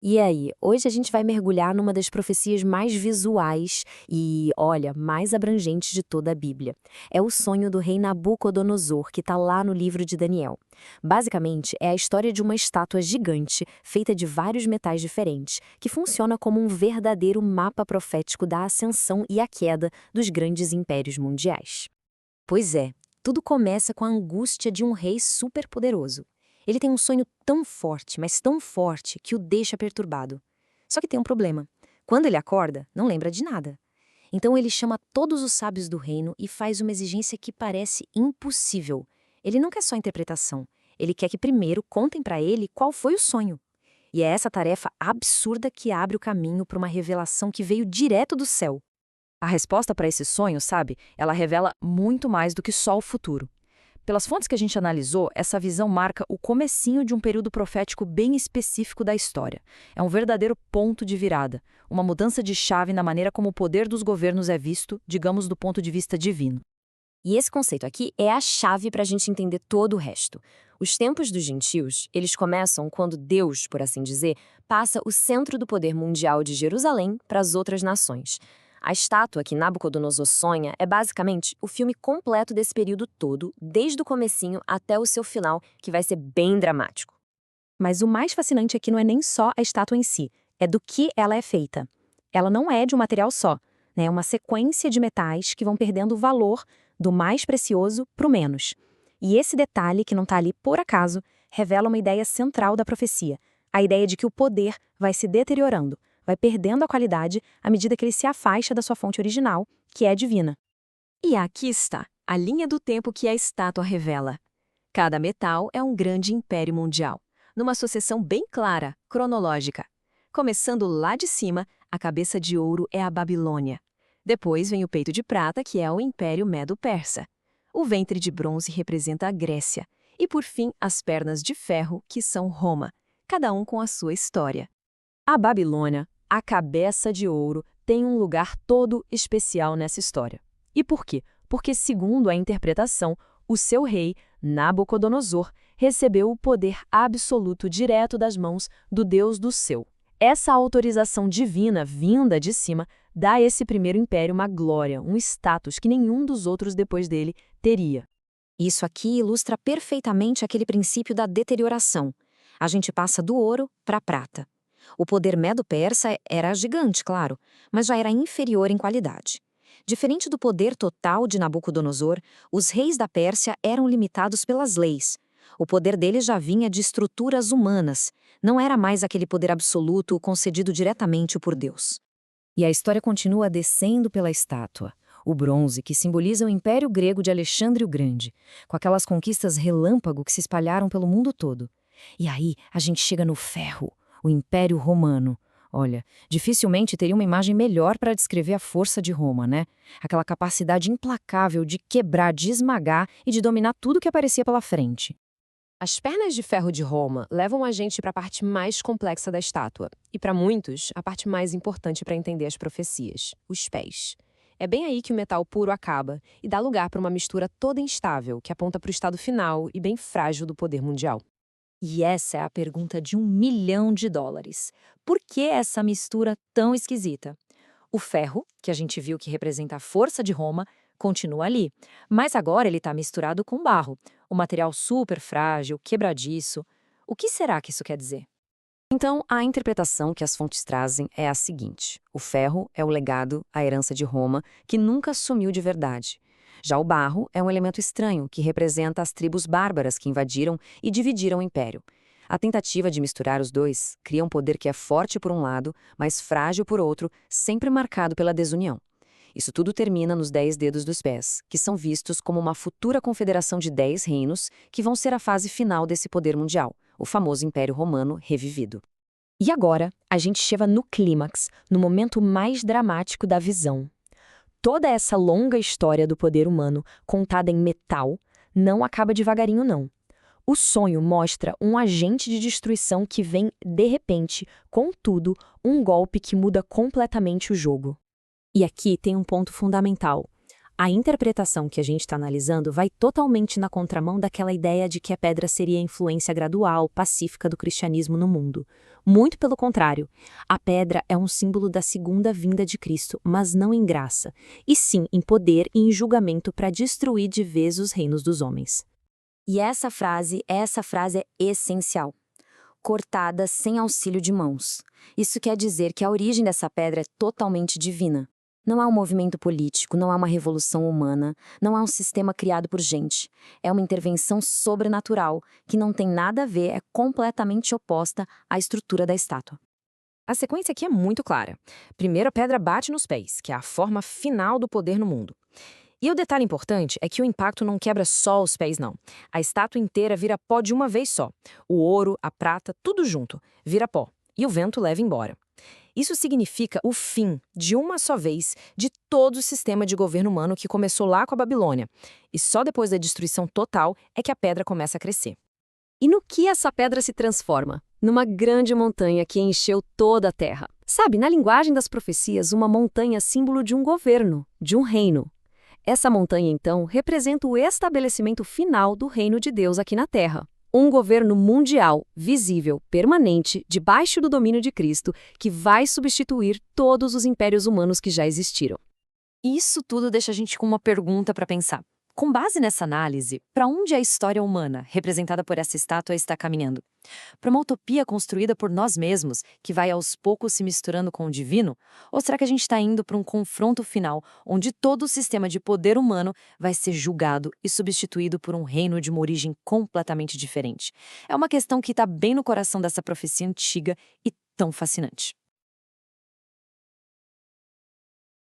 E aí, hoje a gente vai mergulhar numa das profecias mais visuais e, olha, mais abrangentes de toda a Bíblia. É o sonho do rei Nabucodonosor, que está lá no livro de Daniel. Basicamente, é a história de uma estátua gigante, feita de vários metais diferentes, que funciona como um verdadeiro mapa profético da ascensão e a queda dos grandes impérios mundiais. Pois é, tudo começa com a angústia de um rei superpoderoso. Ele tem um sonho tão forte, mas tão forte, que o deixa perturbado. Só que tem um problema. Quando ele acorda, não lembra de nada. Então ele chama todos os sábios do reino e faz uma exigência que parece impossível. Ele não quer só interpretação. Ele quer que primeiro contem para ele qual foi o sonho. E é essa tarefa absurda que abre o caminho para uma revelação que veio direto do céu. A resposta para esse sonho, sabe, ela revela muito mais do que só o futuro. Pelas fontes que a gente analisou, essa visão marca o comecinho de um período profético bem específico da história. É um verdadeiro ponto de virada, uma mudança de chave na maneira como o poder dos governos é visto, digamos, do ponto de vista divino. E esse conceito aqui é a chave para a gente entender todo o resto. Os tempos dos gentios, eles começam quando Deus, por assim dizer, passa o centro do poder mundial de Jerusalém para as outras nações. A estátua que Nabucodonosor sonha é basicamente o filme completo desse período todo, desde o comecinho até o seu final, que vai ser bem dramático. Mas o mais fascinante aqui não é nem só a estátua em si, é do que ela é feita. Ela não é de um material só, né? É uma sequência de metais que vão perdendo o valor do mais precioso para o menos. E esse detalhe, que não está ali por acaso, revela uma ideia central da profecia, a ideia de que o poder vai se deteriorando, vai perdendo a qualidade à medida que ele se afasta da sua fonte original, que é divina. E aqui está, a linha do tempo que a estátua revela. Cada metal é um grande império mundial, numa sucessão bem clara, cronológica. Começando lá de cima, a cabeça de ouro é a Babilônia. Depois vem o peito de prata, que é o Império Medo-Persa. O ventre de bronze representa a Grécia. E, por fim, as pernas de ferro, que são Roma, cada um com a sua história. A Babilônia, a cabeça de ouro, tem um lugar todo especial nessa história. E por quê? Porque, segundo a interpretação, o seu rei, Nabucodonosor, recebeu o poder absoluto direto das mãos do Deus do céu. Essa autorização divina vinda de cima dá a esse primeiro império uma glória, um status que nenhum dos outros depois dele teria. Isso aqui ilustra perfeitamente aquele princípio da deterioração. A gente passa do ouro para a prata. O poder medo-persa era gigante, claro, mas já era inferior em qualidade. Diferente do poder total de Nabucodonosor, os reis da Pérsia eram limitados pelas leis. O poder deles já vinha de estruturas humanas, não era mais aquele poder absoluto concedido diretamente por Deus. E a história continua descendo pela estátua, o bronze, que simboliza o Império Grego de Alexandre o Grande, com aquelas conquistas relâmpago que se espalharam pelo mundo todo. E aí a gente chega no ferro, o Império Romano. Olha, dificilmente teria uma imagem melhor para descrever a força de Roma, né? Aquela capacidade implacável de quebrar, de esmagar e de dominar tudo que aparecia pela frente. As pernas de ferro de Roma levam a gente para a parte mais complexa da estátua, e para muitos, a parte mais importante para entender as profecias, os pés. É bem aí que o metal puro acaba e dá lugar para uma mistura toda instável, que aponta para o estado final e bem frágil do poder mundial. E essa é a pergunta de US$ 1 milhão. Por que essa mistura tão esquisita? O ferro, que a gente viu que representa a força de Roma, continua ali, mas agora ele está misturado com barro, um material super frágil, quebradiço. O que será que isso quer dizer? Então, a interpretação que as fontes trazem é a seguinte: o ferro é o legado, a herança de Roma, que nunca sumiu de verdade. Já o barro é um elemento estranho, que representa as tribos bárbaras que invadiram e dividiram o império. A tentativa de misturar os dois cria um poder que é forte por um lado, mas frágil por outro, sempre marcado pela desunião. Isso tudo termina nos 10 dedos dos pés, que são vistos como uma futura confederação de 10 reinos que vão ser a fase final desse poder mundial, o famoso Império Romano revivido. E agora, a gente chega no clímax, no momento mais dramático da visão. Toda essa longa história do poder humano, contada em metal, não acaba devagarinho, não. O sonho mostra um agente de destruição que vem, de repente, com tudo, um golpe que muda completamente o jogo. E aqui tem um ponto fundamental. A interpretação que a gente está analisando vai totalmente na contramão daquela ideia de que a pedra seria a influência gradual, pacífica do cristianismo no mundo. Muito pelo contrário, a pedra é um símbolo da segunda vinda de Cristo, mas não em graça, e sim em poder e em julgamento para destruir de vez os reinos dos homens. E essa frase é essencial. Cortada sem auxílio de mãos. Isso quer dizer que a origem dessa pedra é totalmente divina. Não é um movimento político, não é uma revolução humana, não é um sistema criado por gente. É uma intervenção sobrenatural, que não tem nada a ver, é completamente oposta à estrutura da estátua. A sequência aqui é muito clara. Primeiro, a pedra bate nos pés, que é a forma final do poder no mundo. E o detalhe importante é que o impacto não quebra só os pés, não. A estátua inteira vira pó de uma vez só. O ouro, a prata, tudo junto, vira pó. E o vento leva embora. Isso significa o fim, de uma só vez, de todo o sistema de governo humano que começou lá com a Babilônia. E só depois da destruição total é que a pedra começa a crescer. E no que essa pedra se transforma? Numa grande montanha que encheu toda a terra. Sabe, na linguagem das profecias, uma montanha é símbolo de um governo, de um reino. Essa montanha, então, representa o estabelecimento final do reino de Deus aqui na Terra. Um governo mundial, visível, permanente, debaixo do domínio de Cristo, que vai substituir todos os impérios humanos que já existiram. Isso tudo deixa a gente com uma pergunta para pensar. Com base nessa análise, para onde a história humana, representada por essa estátua, está caminhando? Para uma utopia construída por nós mesmos, que vai aos poucos se misturando com o divino? Ou será que a gente está indo para um confronto final, onde todo o sistema de poder humano vai ser julgado e substituído por um reino de uma origem completamente diferente? É uma questão que está bem no coração dessa profecia antiga e tão fascinante.